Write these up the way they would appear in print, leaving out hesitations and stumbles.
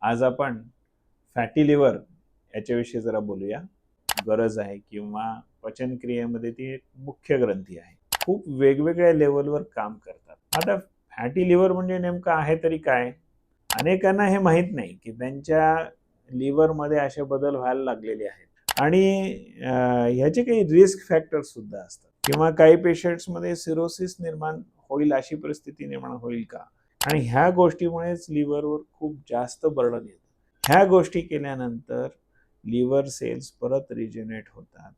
आज आपण fatty liver याच्याविषयी जरा बोलूया. गरज आहे किंवा पचनक्रियेमध्ये ती एक मुख्य ग्रंथी आहे. खूप वेगवेगळ्या लेवलवर काम करतात. आता फॅटी लिव्हर म्हणजे नेमकं आहे तरी काय? अनेकांना हे माहीत नाही की त्यांच्या लिव्हरमध्ये असे बदल व्हायला लागलेले आहेत आणि ह्याचे काही रिस्क फॅक्टर्स सुद्धा असतात किंवा काही पेशंट्समध्ये सिरोसिस निर्माण होईल अशी परिस्थिती निर्माण होईल का? आणि ह्या गोष्टीमुळेच लिव्हरवर खूप जास्त बर्डन येतं. ह्या गोष्टी केल्यानंतर लिव्हर सेल्स परत रिजेनरेट होतात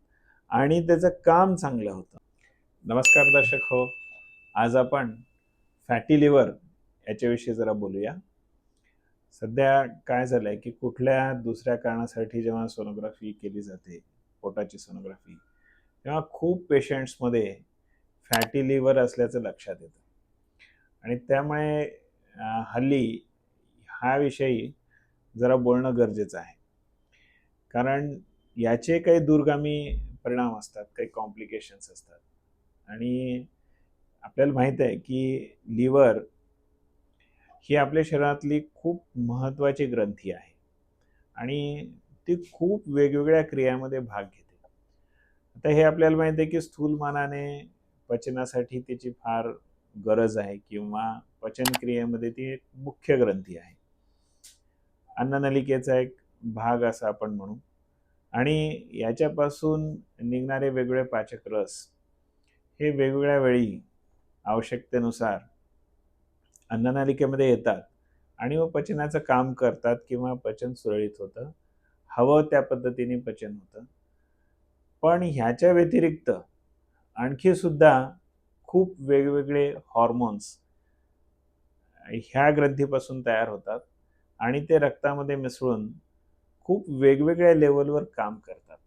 आणि त्याचं काम चांगलं होतं. नमस्कार दर्शक हो, आज आपण फॅटी लिव्हर याच्याविषयी जरा बोलूया. सध्या काय झालंय की कुठल्या दुसऱ्या कारणासाठी जेव्हा सोनोग्राफी केली जाते, पोटाची सोनोग्राफी, तेव्हा खूप पेशंट्समध्ये फॅटी लिव्हर असल्याचं लक्षात येतं आणि त्यामुळे हल्ली हा विषयी जरा बोलणं गरजेचं आहे. कारण याचे काही दूरगामी परिणाम असतात, काही कॉम्प्लिकेशन्स असतात आणि आपल्याला माहीत आहे की लिव्हर ही आपल्या शरीरातली खूप महत्त्वाची ग्रंथी आहे आणि ती खूप वेगवेगळ्या क्रियांमध्ये भाग घेते. आता हे आपल्याला माहिती आहे की स्थूलमानाने पचनासाठी त्याची फार गरज आहे किंवा पचनक्रियेमध्ये ती एक मुख्य ग्रंथी आहे. अन्ननलिकेचा एक भाग असा आपण म्हणू आणि याच्यापासून निघणारे वेगवेगळे पाचक रस हे वेगवेगळ्या वेळी आवश्यकतेनुसार अन्ननलिकेमध्ये येतात आणि मग पचनाचं काम करतात किंवा पचन सुरळीत होतं, हवं त्या पद्धतीने पचन होतं. पण ह्याच्या व्यतिरिक्त आणखी सुद्धा खूप वेगवेगळे हॉर्मोन्स ह्या ग्रंथीपासून तयार होतात आणि ते रक्तामध्ये मिसळून खूप वेगवेगळ्या लेवलवर काम करतात.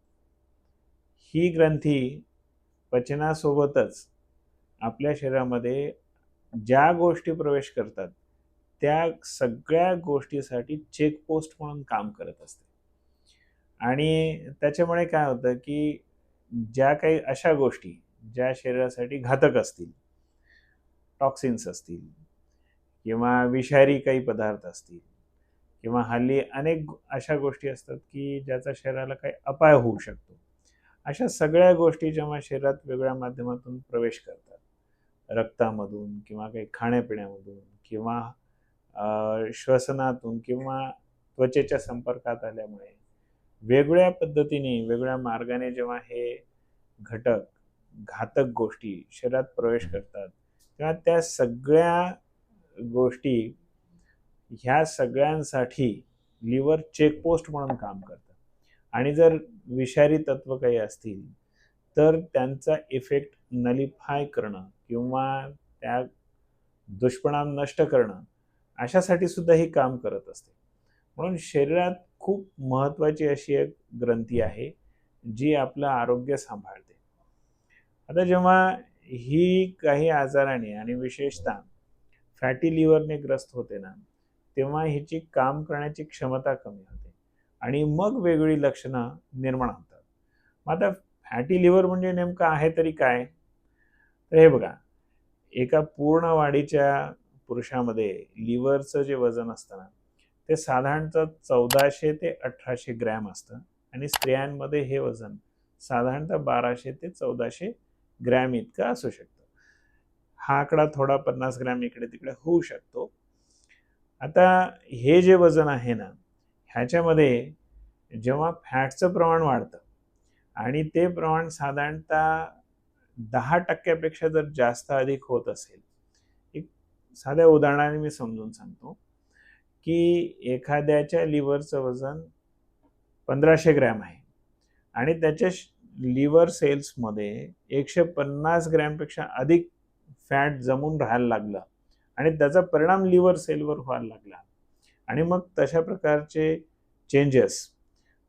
ही ग्रंथी पचनासोबतच आपल्या शरीरामध्ये ज्या गोष्टी प्रवेश करतात त्या सगळ्या गोष्टीसाठी चेकपोस्ट म्हणून काम करत असते आणि त्याच्यामुळे काय होतं की ज्या काही अशा गोष्टी ज्या शरीरासाठी घातक असतील, टॉक्सिन्स असतील किंवा विषारी काही पदार्थ असतील किंवा हल्ली अनेक अशा गोष्टी असतात की ज्याचा शरीराला काही अपाय होऊ शकतो, अशा सगळ्या गोष्टी जेव्हा शरीरात वेगळ्या माध्यमातून प्रवेश करतात, रक्तामधून किंवा काही खाण्यापिण्यामधून किंवा श्वसनातून किंवा त्वचेच्या संपर्कात आल्यामुळे वेगळ्या पद्धतीने वेगळ्या मार्गाने जेव्हा हे घटक घातक गोष्टी शरीरात प्रवेश करतात तेव्हा त्या सगळ्या गोष्टी ह्या सगळ्यांसाठी लिव्हर चेकपोस्ट म्हणून काम करतं आणि जर विषारी तत्व काही असतील तर त्यांचा इफेक्ट नलिफाय करणं किंवा त्या दुष्परिणाम नष्ट करणं अशासाठी सुद्धा ही काम करत असते. म्हणून शरीरात खूप महत्त्वाची अशी एक ग्रंथी आहे जी आपलं आरोग्य सांभाळते. आता जेव्हा ही काही आजाराने आणि विशेषतः फॅटी लिव्हरने ग्रस्त होते ना, तेव्हा हिची काम करण्याची क्षमता कमी होते आणि मग वेगळी लक्षणं निर्माण होतात. मग आता फॅटी लिव्हर म्हणजे नेमकं आहे तरी काय? तर हे बघा, एका पूर्ण वाढीच्या पुरुषामध्ये लिव्हरचं जे वजन असतं ना, ते साधारणतः 1400 ते 1800 ग्रॅम असतं आणि स्त्रियांमध्ये हे वजन साधारणतः 1200 ते 1400 ग्रॅम इतकं असू शकतं. हा आकडा थोडा 50 ग्रॅम इकडे तिकडे होऊ शकतो. आता हे जे वजन आहे ना, ह्याच्यामध्ये जेव्हा फॅटचं प्रमाण वाढतं आणि ते प्रमाण साधारणतः 10% जर जास्त अधिक होत असेल, एक साध्या उदाहरणाने मी समजून सांगतो की एखाद्याच्या लिव्हरचं वजन 1500 ग्रॅम आहे आणि त्याच्या लिव्हर सेल्समध्ये 150 ग्रॅमपेक्षा अधिक फॅट जमून राहायला लागलं आणि त्याचा परिणाम लिव्हर सेलवर व्हायला लागला आणि मग तशा प्रकारचे चेंजेस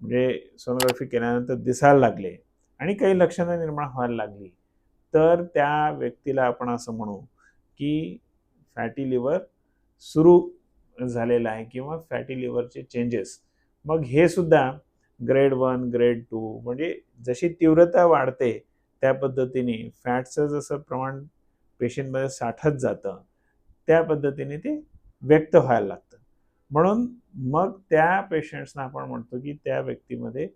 म्हणजे सोनोग्राफी केल्यानंतर दिसायला लागले आणि काही लक्षणं निर्माण व्हायला लागली, तर त्या व्यक्तीला आपण असं म्हणू की फॅटी लिव्हर सुरू झालेला आहे किंवा फॅटी लिव्हरचे चेंजेस. मग हे सुद्धा ग्रेड 1, ग्रेड 2 म्हणजे जशी तीव्रता वाढते त्या पद्धतीने फॅटचं जसं प्रमाण पेशींमध्ये साठत जातं त्या पद्धतीने ते व्यक्त व्हायला लागतं. म्हणून मग त्या पेशंट्सना आपण म्हणतो की त्या व्यक्तीमध्ये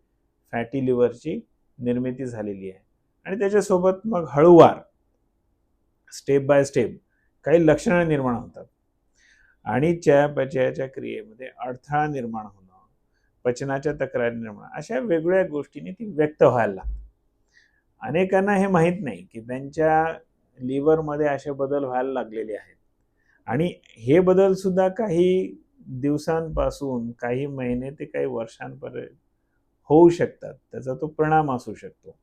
फॅटी लिव्हरची निर्मिती झालेली आहे आणि त्याच्यासोबत मग हळूवार स्टेप बाय स्टेप काही लक्षणं निर्माण होतात आणि चयापचयाच्या क्रियेमध्ये अडथळा निर्माण होणं, पचनाच्या तक्रारी निर्माण, अशा वेगवेगळ्या गोष्टींनी ती व्यक्त व्हायला लागते. अनेकांना हे माहीत नाही की त्यांच्या लिव्हरमध्ये असे बदल व्हायला लागलेले आहेत आणि हे बदल सुद्धा काही दिवसांपासून काही महिने ते काही वर्षांपर्यंत होऊ शकतात. त्याचा तो परिणाम असू शकतो.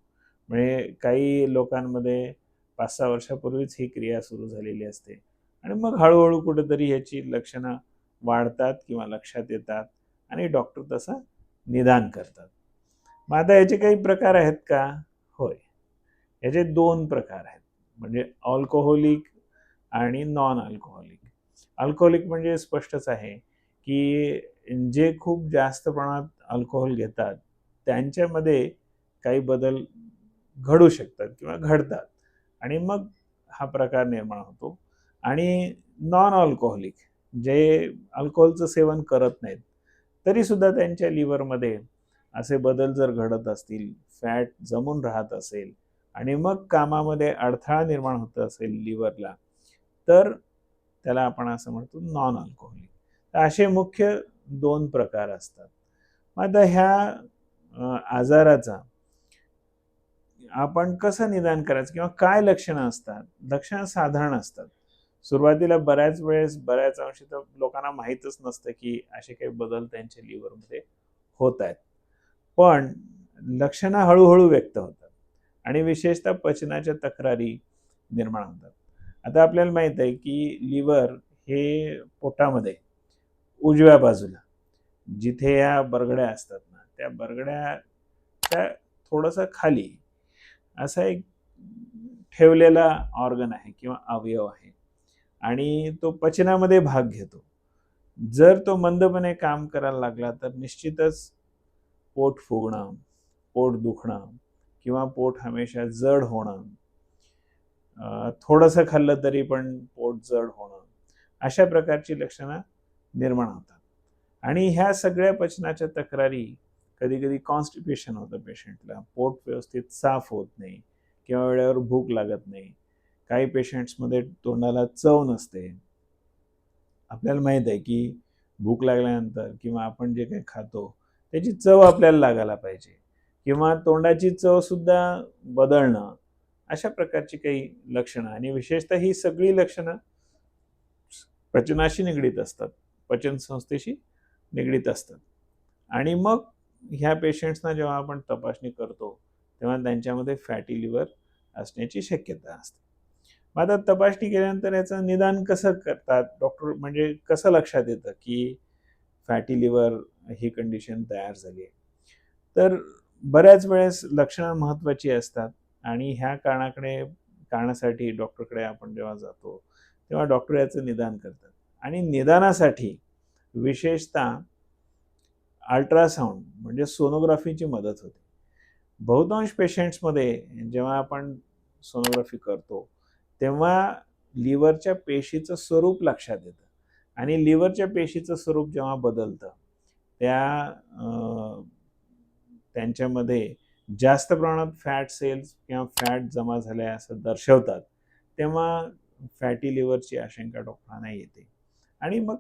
म्हणजे काही लोकांमध्ये 5-6 वर्षापूर्वीच ही क्रिया सुरू झालेली असते आणि मग हळू-हळू कुठेतरी ह्याची लक्षणं वाढतात किंवा लक्षात येतात आणि डॉक्टर तसं निदान करतात. मग आता याचे काही प्रकार आहेत का? होय. याचे 2 प्रकार आहेत. म्हणजे अल्कोहोलिक आणि नॉन अल्कोहोलिक. अल्कोहोलिक म्हणजे स्पष्टच आहे, की जे खूप जास्त प्रमाणात अल्कोहोल घेतात, त्यांच्यामध्ये काही बदल घडू शकतात किंवा घडतात आणि मग हा प्रकार निर्माण होतो. आणि नॉन अल्कोहोलिक जे अल्कोहोलचं सेवन करत नाहीत, तरीसुद्धा त्यांच्या लिव्हरमध्ये असे बदल जर घडत असतील, फॅट जमून राहत असेल आणि मग कामामध्ये अडथळा निर्माण होत असेल लिव्हरला, तर त्याला आपण असं म्हणतो नॉन अल्कोहोलिक. तर असे मुख्य 2 प्रकार असतात. मग आता ह्या आजाराचा आपण कसं निदान करायचं किंवा काय लक्षणं असतात? लक्षणं साधारण असतात. सुरुवातीला बऱ्याच वेळेस बऱ्याच अंशी तर लोकांना माहीतच नसतं की असे काही बदल त्यांच्या लिव्हरमध्ये होत आहेत. पण लक्षणं हळू व्यक्त होतात आणि विशेषतः पचनाच्या तक्रारी निर्माण होतात. आता आपल्याला माहीत आहे की लिव्हर हे पोटामध्ये उजव्या बाजूला जिथे या बरगड्या असतात ना, त्या बरगड्याच्या थोडंसं खाली असा एक ठेवलेला ऑर्गन आहे किंवा अवयव आहे आणि तो पचनामध्ये भाग घेतो. जर तो मंदपणे काम करायला लागला तर निश्चितच पोट फुगणं, पोट दुखणं किंवा पोट हमेशा जड होणं, थोडंसं खाल्लं तरी पण पोट जड होणं, अशा प्रकारची लक्षणं निर्माण होतात. आणि ह्या सगळ्या पचनाच्या तक्रारी कधी-कधी कॉन्स्टिपेशन होतं पेशंटला, पोट व्यवस्थित साफ होत नाही किंवा वेळेवर भूक लागत नाही. काही पेशंट्समध्ये तोंडाला चव नसते. आपल्याला माहीत आहे की भूक लागल्यानंतर किंवा आपण जे काही खातो त्याची चव आपल्याला लागायला पाहिजे किंवा तोंडाची चवसुद्धा बदलणं, अशा प्रकारची काही लक्षणं आणि विशेषतः ही सगळी लक्षणं पचनाशी निगडीत असतात, पचनसंस्थेशी निगडीत असतात. आणि मग ह्या पेशंट्सना जेव्हा आपण तपासणी करतो तेव्हा त्यांच्यामध्ये फॅटी लिव्हर असण्याची शक्यता असते. मग आता तपासणी केल्यानंतर याचं निदान कसं करतात डॉक्टर, म्हणजे कसं लक्षात येतं की फॅटी लिव्हर ही कंडिशन तयार झाली आहे? तर बऱ्याच वेळेस लक्षणं महत्त्वाची असतात आणि ह्या कारणासाठी डॉक्टरकडे आपण जेव्हा जातो तेव्हा डॉक्टर याचं निदान करतात आणि निदानासाठी विशेषतः अल्ट्रासाउंड म्हणजे सोनोग्राफीची मदत होते. बहुतांश पेशंट्समध्ये जेव्हा आपण सोनोग्राफी करतो तेव्हा लिव्हरच्या पेशीचं स्वरूप लक्षात येतं आणि लिव्हरच्या पेशीचं स्वरूप जेव्हा बदलतं त्यांच्यामध्ये जास्त प्रमाणात फॅट सेल्स किंवा फॅट जमा झाले असं दर्शवतात, तेव्हा फॅटी लिव्हरची आशंका डॉक्टरांना येते आणि मग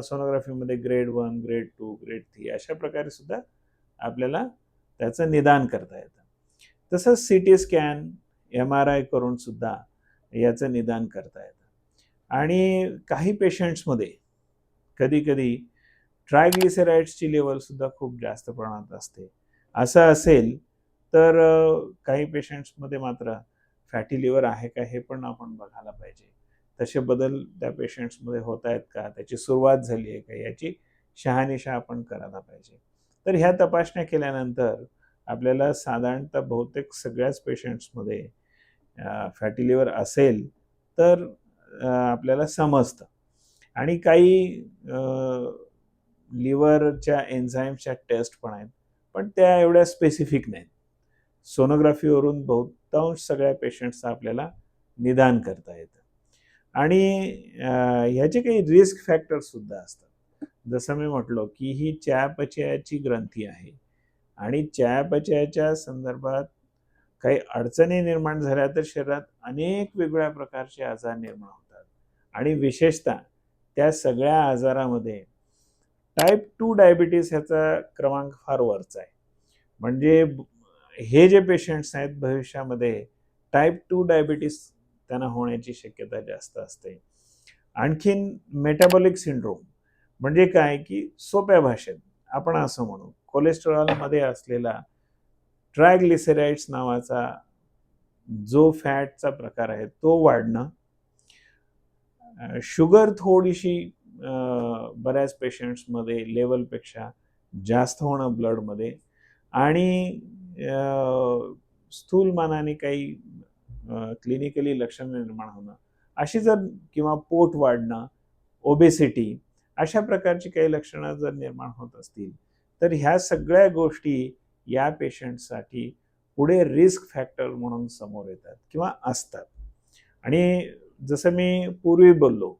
सोनोग्राफीमध्ये ग्रेड 1, ग्रेड 2, ग्रेड 3 अशा प्रकारे सुद्धा आपल्याला त्याचं निदान करता येतं. तसंच सीटी स्कॅन, MRI करून सुद्धा याचं निदान करता येतं. आणि काही पेशंट्समध्ये कधी-कधी ट्रायग्लिसराइड्सची लेव्हलसुद्धा खूप जास्त प्रमाणात असते. असं असेल तर काही पेशंट्समध्ये मात्र फॅटी लिव्हर आहे का हे पण आपण बघायला पाहिजे. तसे बदल त्या पेशंट्समध्ये होत आहेत का, त्याची सुरुवात झाली आहे का, याची शहानिशा आपण करायला पाहिजे. तर ह्या तपासण्या केल्यानंतर आपल्याला साधारणतः बहुतेक सगळ्याच पेशंट्समध्ये फॅटी लिव्हर असेल तर आपल्याला समजतं. आणि काही लिव्हरच्या एन्झाईम्सच्या टेस्ट पण आहेत, पण त्या एवढ्या स्पेसिफिक नाहीत. सोनोग्राफीवरून बहुतांश सगळ्या पेशंट्सचं आपल्याला निदान करता येतं. आणि ह्याचे काही रिस्क फॅक्टर्स सुद्धा असतात. जसं मी म्हटलो की ही चयापचयाची ग्रंथी आहे आणि चयापचयाच्या संदर्भात काही अडचणी निर्माण झाल्या तर शरीरात अनेक वेगवेगळ्या प्रकारचे आजार निर्माण होतात आणि विशेषतः त्या सगळ्या आजारामध्ये टाईप 2 डायबिटीस ह्याचा क्रमांक फार वरचा आहे. म्हणजे हे जे पेशंट्स आहेत भविष्यामध्ये टाईप 2 डायबिटीस त्यांना होण्याची शक्यता जास्त असते. आणखीन मेटाबॉलिक सिंड्रोम म्हणजे काय की सोप्या भाषेत आपण असं म्हणू कोलेस्टेरॉलमध्ये असलेला ट्रायग्लिसराइड्स नावाचा जो फॅटचा प्रकार आहे तो वाढणं, शुगर थोडीशी बऱ्याच पेशंट्समध्ये लेवलपेक्षा जास्त होणं ब्लडमध्ये आणि स्थूलमानाने काही क्लिनिकली लक्षणं निर्माण होणं अशी जर किंवा पोट वाढणं, ओबेसिटी अशा प्रकारची काही लक्षणं जर निर्माण होत असतील तर ह्या सगळ्या गोष्टी या पेशंटसाठी पुढे रिस्क फॅक्टर म्हणून समोर येतात किंवा असतात. आणि जसं मी पूर्वी बोललो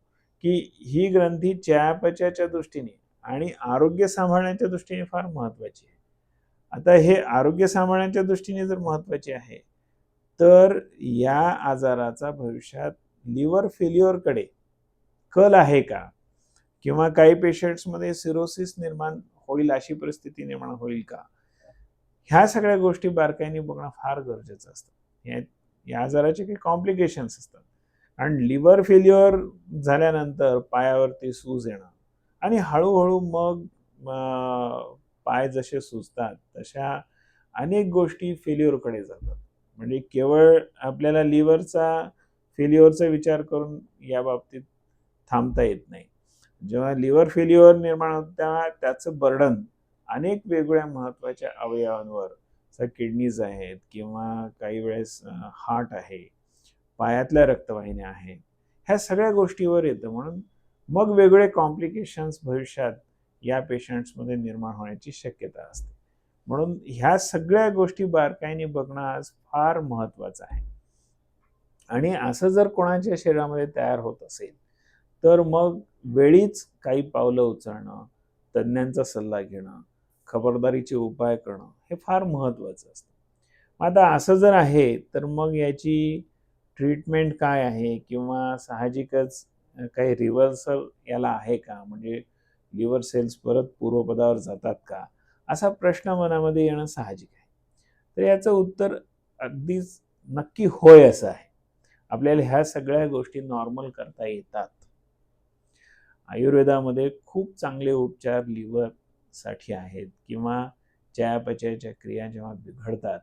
की ही ग्रंथी चयापचयाच्या दृष्टीने आणि आरोग्य सांभाळण्याच्या दृष्टीने फार महत्त्वाची आहे. आता हे आरोग्य सांभाळण्याच्या दृष्टीने जर महत्त्वाचे आहे तर या आजाराचा भविष्यात लिव्हर फेल्युअरकडे कल आहे का किंवा काही पेशंट्समध्ये सिरोसिस निर्माण होईल अशी परिस्थिती निर्माण होईल का, ह्या सगळ्या गोष्टी बारकाईने बघणं फार गरजेचं असतं. या आजाराचे काही कॉम्प्लिकेशन्स असतात आणि लिव्हर फेल्युअर झाल्यानंतर पायावरती सूज येणं आणि हळूहळू मग पाय जसे सुजतात तशा अनेक गोष्टी फेल्युअरकडे जातात. म्हणजे केवळ आपल्याला लिव्हरचा फेल्युअरचा विचार करून या बाबतीत थांबता येत नाही. जेव्हा लिव्हर फेल्युअर निर्माण होतं तेव्हा त्याचं बर्डन अनेक वेगवेगळ्या महत्त्वाच्या अवयवांवर, किडनीज आहेत किंवा काही वेळेस हार्ट आहे, पायातल्या रक्तवाहिन्या आहेत, ह्या सगळ्या गोष्टीवर येतं. म्हणून मग वेगवेगळे कॉम्प्लिकेशन्स भविष्यात या पेशंट्समध्ये निर्माण होण्याची शक्यता असते. म्हणून ह्या सगळ्या गोष्टी बारकाईने बघणं आज फार महत्त्वाचं आहे. आणि असं जर कोणाच्या शरीरामध्ये तयार होत असेल तर मग वेळीच काही पावलं उचलणं, तज्ज्ञांचा सल्ला घेणं, खबरदारीचे उपाय करणं हे फार महत्त्वाचं असतं. आता असं जर आहे तर मग याची ट्रीटमेंट काय आहे किंवा साहजिकच काही रिव्हर्सल याला आहे का, म्हणजे लिव्हर सेल्स परत पूर्वपदावर जातात का, असा प्रश्न मनामध्ये येणं साहजिक आहे. तर याचं उत्तर अगदीच नक्की होय असं आहे. आपल्याला ह्या सगळ्या गोष्टी नॉर्मल करता येतात. आयुर्वेदामध्ये खूप चांगले उपचार लिव्हरसाठी आहेत किंवा चयापचयाच्या क्रिया जेव्हा बिघडतात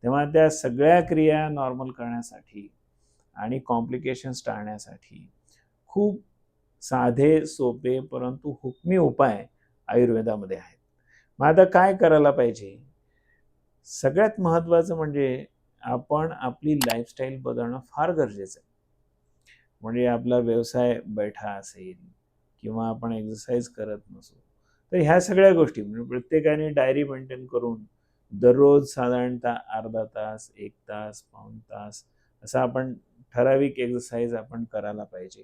तेव्हा त्या सगळ्या क्रिया नॉर्मल करण्यासाठी आणि कॉम्प्लिकेशन्स टाळण्यासाठी खूप साधे सोपे परंतु हुकमी उपाय आयुर्वेदामध्ये आहेत. मग आता काय करायला पाहिजे? सगळ्यात महत्त्वाचं म्हणजे आपण आपली लाईफस्टाईल बदलणं फार गरजेचं आहे. म्हणजे आपला व्यवसाय बैठा असेल किंवा आपण एक्सरसाइज करत नसू तर ह्या सगळ्या गोष्टी म्हणजे प्रत्येकाने डायरी मेंटेन करून दररोज साधारणतः अर्धा तास, 1 तास, पाऊण तास असं आपण ठराविक एक्सरसाइज आपण करायला पाहिजे.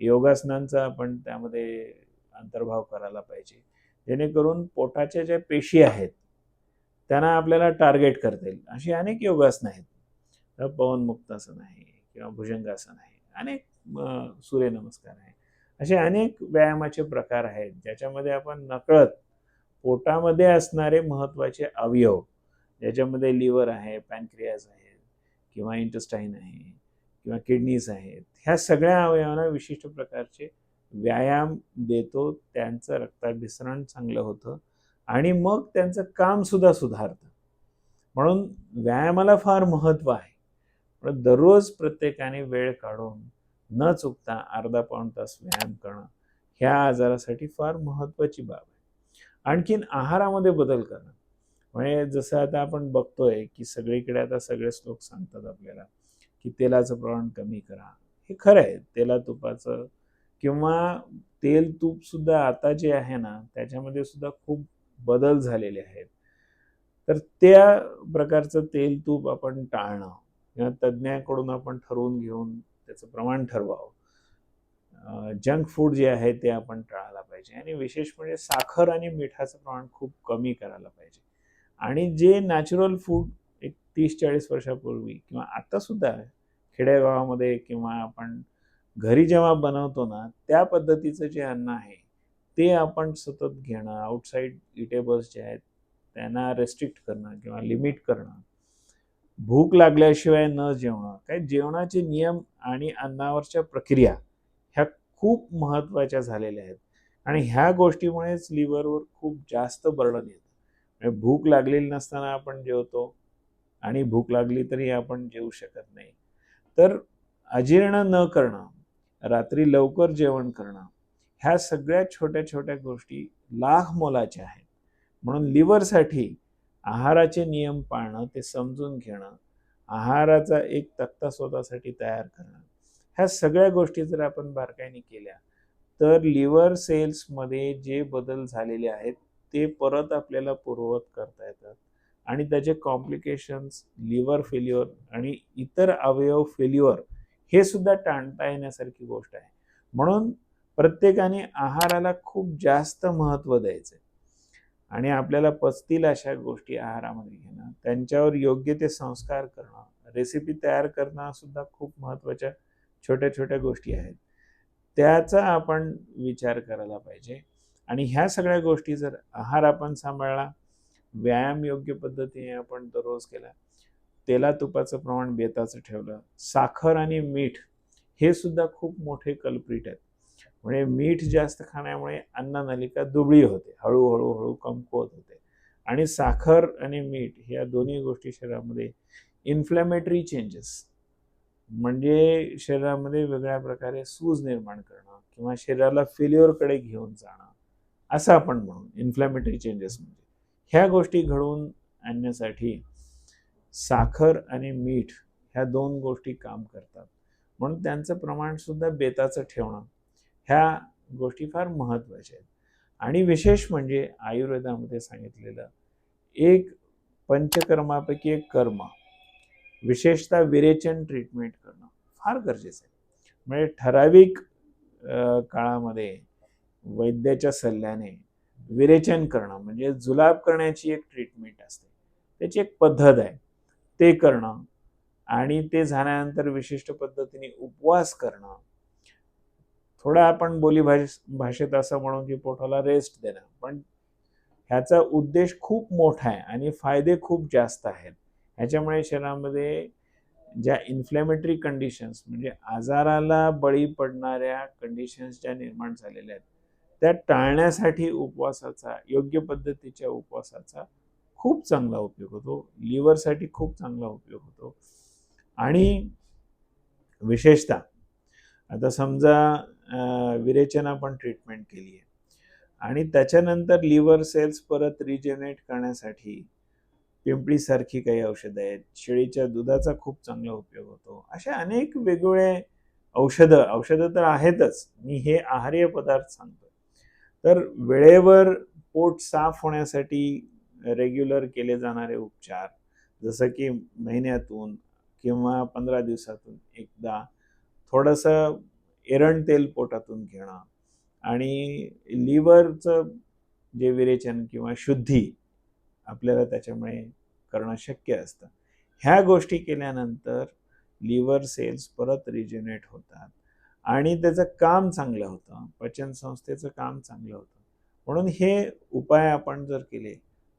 योगासनांचा आपण त्यामध्ये अंतर्भाव करायला पाहिजे, जेणेकरून पोटाच्या ज्या पेशी आहेत त्यांना आपल्याला टार्गेट करता येईल. अशी अनेक योगासनं आहेत. पवनमुक्तासन आहे किंवा भुजंगासन आहे, अनेक सूर्यनमस्कार आहे, असे अनेक व्यायामाचे प्रकार आहेत ज्याच्यामध्ये आपण नकळत पोटामध्ये असणारे महत्त्वाचे अवयव, ज्याच्यामध्ये लिव्हर आहे, पॅनक्रियाज आहे किंवा इंटेस्टाईन आहे किंवा किडनीज आहेत, ह्या सगळ्या अवयवांना विशिष्ट प्रकारचे व्यायाम देतो. त्यांचं रक्ताभिसरण चांगलं होतं आणि मग त्यांचं काम सुद्धा सुधारतं. म्हणून व्यायामाला फार महत्त्व आहे. पण दररोज प्रत्येकाने वेळ काढून न चुकता अर्धा पाऊण तास व्यायाम करणं ह्या आजारासाठी फार महत्त्वाची बाब आहे. आणखीन आहारामध्ये बदल करणं, म्हणजे जसं आता आपण बघतोय की सगळीकडे आता सगळेच लोक सांगतात आपल्याला की तेलाचं प्रमाण कमी करा. हे खरं आहे, तेला तुपाचं किंवा तेल तूप सुद्धा आता जे आहे ना त्याच्यामध्ये सुद्धा खूप बदल झालेले आहेत. तर त्या प्रकारचं तेल तूप आपण टाळणं किंवा तज्ज्ञाकडून आपण ठरवून घेऊन त्याचं प्रमाण ठरवावं. जंक फूड जे आहे ते आपण टाळायला पाहिजे आणि विशेष म्हणजे साखर आणि मिठाचं प्रमाण खूप कमी करायला पाहिजे. आणि जे नॅचरल फूड एक 30-40 वर्षापूर्वी किंवा आत्तासुद्धा खेडेगावामध्ये किंवा आपण घरी जेव्हा बनवतो ना, त्या पद्धतीचं जे अन्न आहे, ते आपण सतत घेणं, आउटसाइड इटेबल्स जे आहेत, त्यांना रिस्ट्रिक्ट करणं किंवा लिमिट करणं. भूक लागल्याशिवाय न जेवणं. काही जेवणाचे नियम आणि अन्नावरच्या प्रक्रिया ह्या खूप महत्त्वाच्या झालेल्या आहेत आणि ह्या गोष्टीमुळेच लिव्हरवर खूप जास्त बर्डन येतं. म्हणजे भूक लागलेली नसताना आपण जेवतो आणि भूक लागली तरी आपण जेवू शकत नाही. तर अजीर्ण न करणं, रात्री लवकर जेवण करणं, ह्या सगळ्या छोट्या-छोट्या गोष्टी लाख मोलाच्या आहेत. म्हणून लिव्हरसाठी आहाराचे नियम पाळणं, ते समजून घेणं, आहाराचा एक तक्ता स्वतःसाठी तयार करणं, ह्या सगळ्या गोष्टी जर आपण बारकाईने केल्या, तर लिव्हर सेल्समध्ये जे बदल झालेले आहेत, ते परत आपल्याला पूर्ववत करता येतात आणि त्याचे कॉम्प्लिकेशन्स, लिव्हर फेल्युअर आणि इतर अवयव फेल्युअर हे सुद्धा टाळता येण्यासारखी गोष्ट आहे. म्हणून प्रत्येकाने आहाराला खूप जास्त महत्त्व द्यायचं आहे आणि आपल्याला पचतील अशा गोष्टी आहारामध्ये घेणं, त्यांच्यावर योग्य ते संस्कार करणं, रेसिपी तयार करणं सुद्धा खूप महत्त्वाच्या छोट्या-छोट्या गोष्टी आहेत. त्याचा आपण विचार करायला पाहिजे आणि ह्या सगळ्या गोष्टी जर आहार आपण सांभाळला, व्यायाम योग्य पद्धतीने आपण दररोज केला, तेला-तुपाचं प्रमाण बेताचं ठेवलं, साखर आणि मीठ हे सुद्धा खूप मोठे कल्प्रिट आहेत. म्हणजे मीठ जास्त खाण्यामुळे अन्ननलिका दुबळी होते, हळूहळू कमकुवत होते आणि साखर आणि मीठ ह्या दोन्ही गोष्टी शरीरामध्ये इन्फ्लॅमेटरी चेंजेस म्हणजे शरीरामध्ये वेगळ्या प्रकारे सूज निर्माण करणं किंवा शरीराला फेल्युअरकडे घेऊन जाणं, असं आपण म्हणू. इन्फ्लॅमेटरी चेंजेस म्हणजे ह्या गोष्टी घडवून आणण्यासाठी साखर आणि मीठ ह्या 2 गोष्टी काम करतात. म्हणून त्यांचं प्रमाण सुद्धा बेताचं ठेवणं, ह्या गोष्टी फार महत्त्वाच्या आहेत. आणि विशेष म्हणजे आयुर्वेदामध्ये सांगितलेलं एक पंचकर्मापैकी एक कर्म, विशेषतः विरेचन ट्रीटमेंट करणं फार गरजेचं आहे. म्हणजे ठराविक काळामध्ये वैद्याच्या सल्ल्याने विरेचन करणं म्हणजे जुलाब करण्याची एक ट्रीटमेंट असते. त्याची एक पद्धत आहे. ते करणं आणि ते झाल्यानंतर विशिष्ट पद्धतीने उपवास करणं. थोडा आपण भाषेत असं म्हणू की पोटाला रेस्ट देणं. पण ह्याचा उद्देश खूप मोठा आहे आणि फायदे खूप जास्त आहेत. ह्याच्यामुळे शरीरामध्ये ज्या इन्फ्लॅमेटरी कंडिशन्स म्हणजे आजाराला बळी पडणाऱ्या कंडिशन्स ज्या निर्माण झालेल्या आहेत, त्या टाळण्यासाठी उपवासाचा, योग्य पद्धतीच्या उपवासाचा खूप चांगला उपयोग होतो. लिव्हरसाठी खूप चांगला उपयोग होतो. आणि विशेषतः आता समजा विरेचन आपण ट्रीटमेंट केली आहे आणि त्याच्यानंतर लिव्हर सेल्स परत रिजेनरेट करण्यासाठी पिंपळीसारखी काही औषधं आहेत, शेळीच्या दुधाचा खूप चांगला उपयोग होतो. अशा अनेक वेगवेगळे औषधं तर आहेतच. मी हे आहार्य पदार्थ सांगतो. तर वेळेवर पोट साफ होण्यासाठी रेग्युलर केले जाणारे उपचार, जसं की महिन्यातून किंवा 15 दिवसातून एकदा थोडंसं एरंड तेल पोटातून घेणं आणि लिव्हरचं जे विरेचन किंवा शुद्धी आपल्याला त्याच्यामुळे करणं शक्य असतं. ह्या गोष्टी केल्यानंतर लिव्हर सेल्स परत रिजेनरेट होतात आणि त्याचं काम चांगलं होतं, पचन संस्थेचं काम चांगलं होतं. म्हणून हे उपाय आपण जर केले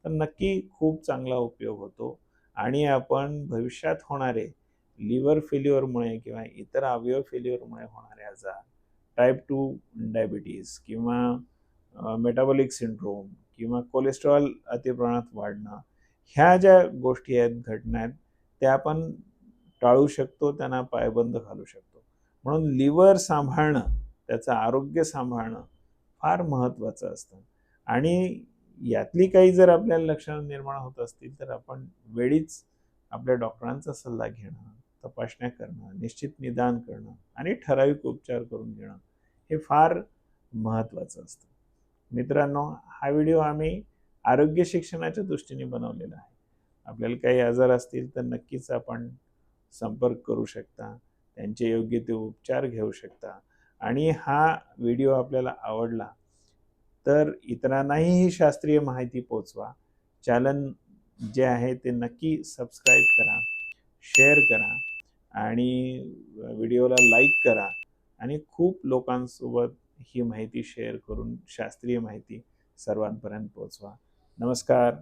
तर नक्की खूप चांगला उपयोग होतो आणि आपण भविष्यात होणारे लिव्हर फेल्युअरमुळे किंवा इतर अवयव फेल्युअरमुळे होणारे आजार, टाईप 2 डायबिटीज किंवा मेटाबॉलिक सिंड्रोम किंवा कोलेस्ट्रॉल अतिप्रमाणात वाढणं, ह्या ज्या गोष्टी आहेत, घटना आहेत, त्या आपण टाळू शकतो, त्यांना पायबंद घालू शकतो. म्हणून लिव्हर सांभाळणं, त्याचं आरोग्य सांभाळणं फार महत्त्वाचं असतं आणि यातली काही जर आपल्याला लक्षणं निर्माण होत असतील तर आपण वेळीच आपल्या डॉक्टरांचा सल्ला घेणं, तपासण्या करणं, निश्चित निदान करणं आणि ठराविक उपचार करून घेणं हे फार महत्त्वाचं असतं. मित्रांनो, हा व्हिडिओ आम्ही आरोग्य शिक्षणाच्या दृष्टीने बनवलेला आहे. आपल्याला काही आजार असतील तर नक्कीच आपण संपर्क करू शकता, त्यांचे योग्य ते उपचार घेऊ शकता आणि हा व्हिडिओ आपल्याला आवडला तर इतरांनाही ही शास्त्रीय माहिती पोचवा. चॅनल जे आहे ते नक्की सबस्क्राईब करा, शेअर करा आणि व्हिडिओला लाईक करा आणि खूप लोकांसोबत ही माहिती शेअर करून शास्त्रीय माहिती सर्वांपर्यंत पोहोचवा. नमस्कार.